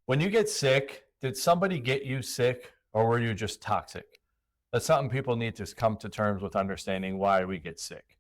When you get sick, did somebody get you sick or were you just toxic? That's something people need to come to terms with understanding why we get sick.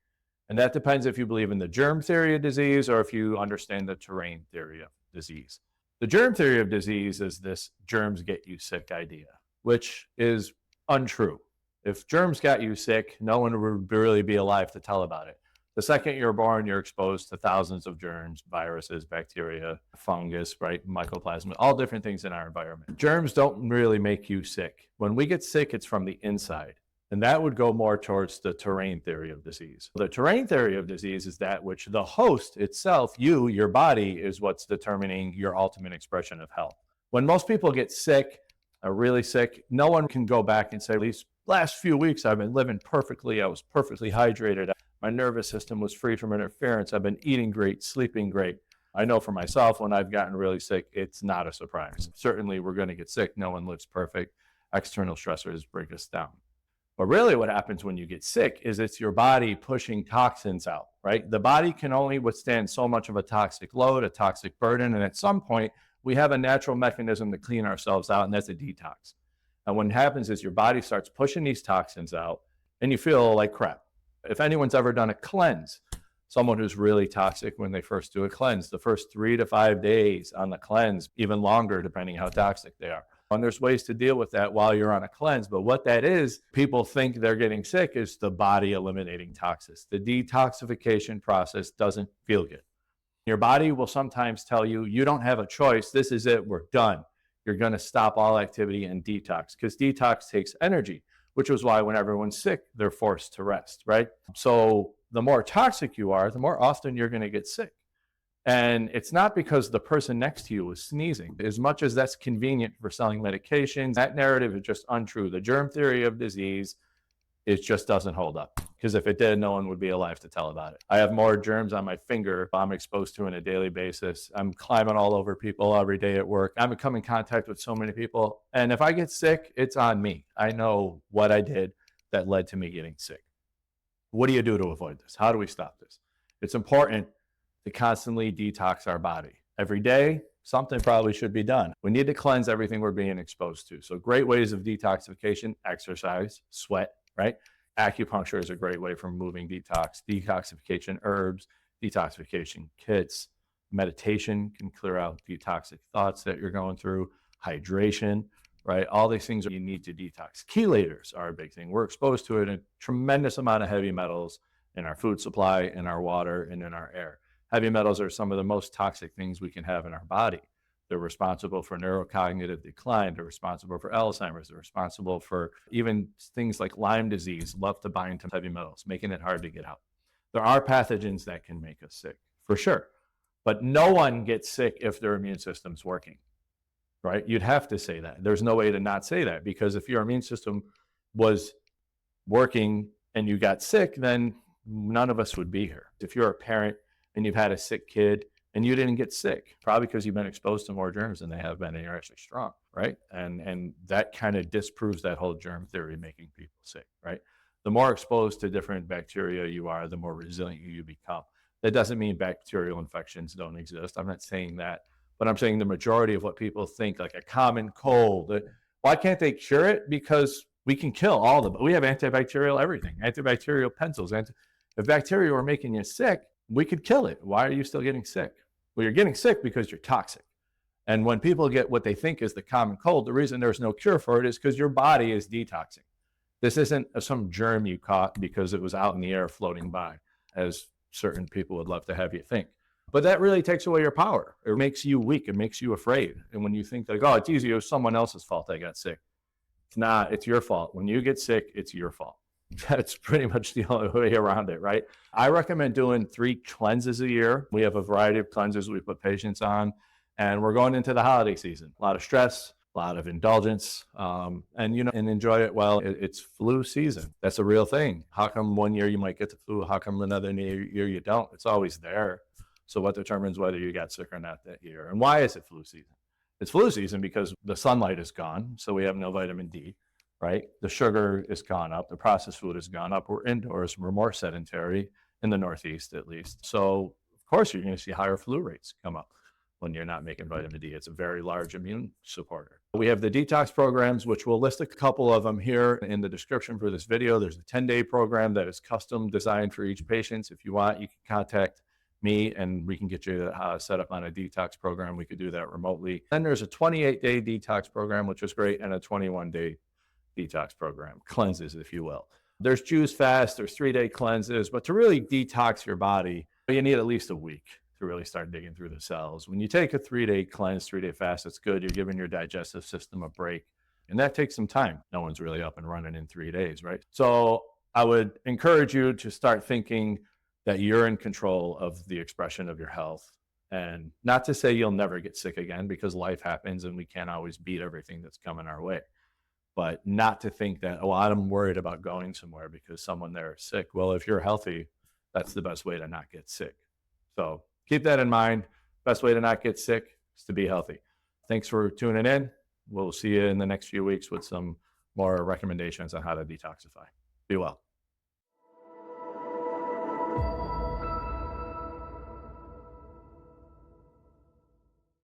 And that depends if you believe in the germ theory of disease or if you understand the terrain theory of disease. The germ theory of disease is this germs get you sick idea, which is untrue. If germs got you sick, no one would really be alive to tell about it. The second you're born, you're exposed to thousands of germs, viruses, bacteria, fungus, right? Mycoplasma, all different things in our environment. Germs don't really make you sick. When we get sick, it's from the inside. And that would go more towards the terrain theory of disease. The terrain theory of disease is that which the host itself, you, your body, is what's determining your ultimate expression of health. When most people get sick, are really sick, no one can go back and say, these last few weeks I've been living perfectly, I was perfectly hydrated, my nervous system was free from interference, I've been eating great, sleeping great. I know for myself, when I've gotten really sick, it's not a surprise. Certainly we're going to get sick, no one lives perfect. External stressors break us down. But really what happens when you get sick is it's your body pushing toxins out, right? The body can only withstand so much of a toxic load, a toxic burden, and at some point we have a natural mechanism to clean ourselves out, and that's a detox. And what happens is your body starts pushing these toxins out and you feel like crap. If anyone's ever done a cleanse, someone who's really toxic, when they first do a cleanse, the first 3 to 5 days on the cleanse, even longer depending how toxic they are. And there's ways to deal with that while you're on a cleanse. But what that is, people think they're getting sick, is the body eliminating toxins. The detoxification process doesn't feel good. Your body will sometimes tell you, you don't have a choice. This is it. We're done. You're going to stop all activity and detox, because detox takes energy, which is why when everyone's sick, they're forced to rest, right? So the more toxic you are, the more often you're going to get sick. And it's not because the person next to you is sneezing. As much as that's convenient for selling medications, that narrative is just untrue. The germ theory of disease, it just doesn't hold up. Because if it did, no one would be alive to tell about it. I have more germs on my finger I'm exposed to on a daily basis. I'm climbing all over people every day at work. I'm come in contact with so many people. And if I get sick, it's on me. I know what I did that led to me getting sick. What do you do to avoid this? How do we stop this? It's important to constantly detox our body. Every day, something probably should be done. We need to cleanse everything we're being exposed to. So great ways of detoxification: exercise, sweat, right? Acupuncture is a great way for removing detox. Detoxification herbs, detoxification kits, meditation can clear out detoxic thoughts that you're going through, hydration, right? All these things you need to detox. Chelators are a big thing. We're exposed to it in a tremendous amount of heavy metals in our food supply, in our water, and in our air. Heavy metals are some of the most toxic things we can have in our body. They're responsible for neurocognitive decline. They're responsible for Alzheimer's. They're responsible for even things like Lyme disease, love to bind to heavy metals, making it hard to get out. There are pathogens that can make us sick, for sure. But no one gets sick if their immune system's working, right? You'd have to say that. There's no way to not say that, because if your immune system was working and you got sick, then none of us would be here. If you're a parent and you've had a sick kid and you didn't get sick, probably because you've been exposed to more germs than they have been, and you're actually strong, right? And that kind of disproves that whole germ theory making people sick, right? The more exposed to different bacteria you are, the more resilient you become. That doesn't mean bacterial infections don't exist. I'm not saying that, but I'm saying the majority of what people think, like a common cold, why can't they cure it? Because we can kill all the, we have antibacterial everything, antibacterial pencils. If bacteria were making you sick, we could kill it. Why are you still getting sick? Well, you're getting sick because you're toxic. And when people get what they think is the common cold, the reason there's no cure for it is because your body is detoxing. This isn't some germ you caught because it was out in the air floating by, as certain people would love to have you think. But that really takes away your power. It makes you weak. It makes you afraid. And when you think like, oh, it's easy, it was someone else's fault I got sick. It's not. It's your fault. When you get sick, it's your fault. That's pretty much the only way around it, right? I recommend doing 3 cleanses a year. We have a variety of cleanses we put patients on, and we're going into the holiday season. A lot of stress, a lot of indulgence, and enjoy it well. It's flu season. That's a real thing. How come one year you might get the flu? How come another year you don't? It's always there. So what determines whether you got sick or not that year? And why is it flu season? It's flu season because the sunlight is gone, so we have no vitamin D. Right? The sugar is gone up. The processed food has gone up. We're indoors. We're more sedentary. in the Northeast at least. So, of course, you're going to see higher flu rates come up when you're not making vitamin D. It's a very large immune supporter. We have the detox programs, which we'll list a couple of them here in the description for this video. There's a 10-day program that is custom designed for each patient. If you want, you can contact me and we can get you set up on a detox program. We could do that remotely. Then there's a 28-day detox program, which is great, and a 21-day detox program, cleanses, if you will. There's juice fast, there's 3-day cleanses, but to really detox your body, you need at least a week to really start digging through the cells. When you take a 3-day cleanse, 3-day fast, it's good. You're giving your digestive system a break, and that takes some time. No one's really up and running in 3 days, right? So I would encourage you to start thinking that you're in control of the expression of your health. And not to say you'll never get sick again, because life happens and we can't always beat everything that's coming our way. But not to think that, oh, I'm worried about going somewhere because someone there is sick. Well, if you're healthy, that's the best way to not get sick. So keep that in mind. Best way to not get sick is to be healthy. Thanks for tuning in. We'll see you in the next few weeks with some more recommendations on how to detoxify. Be well.